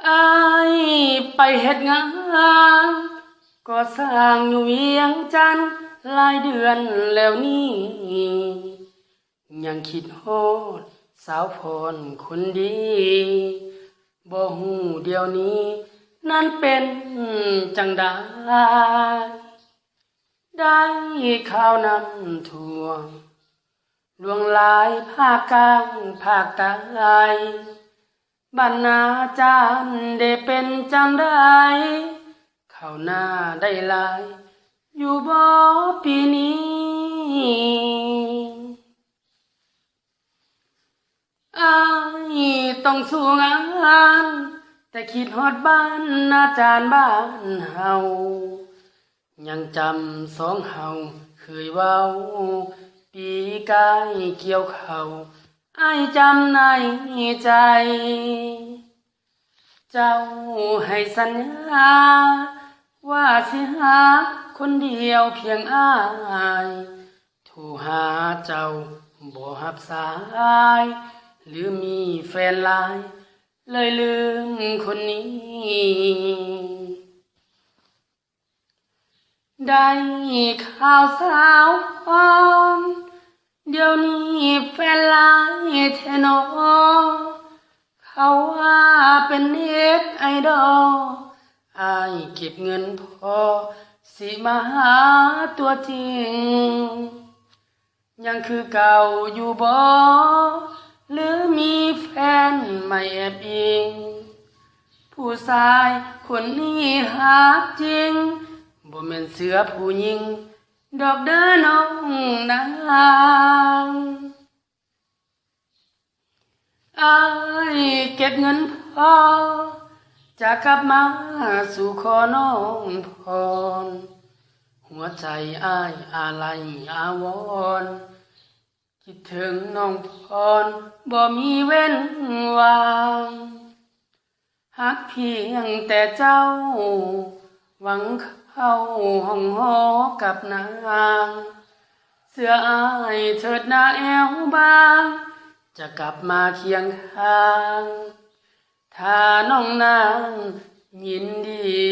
อ้ายไปเฮ็ดงานก่อสร้างอยู่เวียงจันทน์หลายเดือนแล้วนี่ยังคิดฮอดสาวพรคนดีบ่ฮู้เดี๋ยวนี้นั้นเป็นจังใดได้ข่าวน้ำท่วมลวงหลายภาคกลางภาคใต้บ้านนาจานได้เป็นจังใดข้าวหน้าได้หลายอยู่บ่ปีนี้อ้ายต้องสู้งานแต่คิดฮอดบ้านนาจานบ้านเฮายังจำสองเฮาเคยเว้าปีกายเกี่ยวข้าวอ้ายจำในใจ เจ้าให้สัญญาว่าสิหาคนเดียวเพียงอ้ายโทรหาเจ้าบ่รับสายหรือมีแฟนหลายเลยลืมคนนี้ได้ข่าวสาวอ่อนเดี๋ยวนี้แฟนหลายแท้น้อเขาว่าเป็นเน็ตไอดอลอ้ายเก็บเงินพอสิมาหาตัวจริงยังคือเก่าอยู่บ่หรือมีแฟนใหม่แอบอิงผู้ชายคนนี้หาจริงบ่แม่นเสือผู้หญิงดอกเด้อน้องนางอ้ายเก็บเงินพอจะกลับมาสู่ขอน้องพรหัวใจอ้ายอาลัยอาวรณ์คิดถึงน้องพรบ่มีเว้นวางหักเพียงแต่เจ้าหวังเข้าห้องหอกับนางเสื้ออ้ายเถิดหน้าแอวบางจะกลับมาเคียงข้างถ้าน้องนางยินดี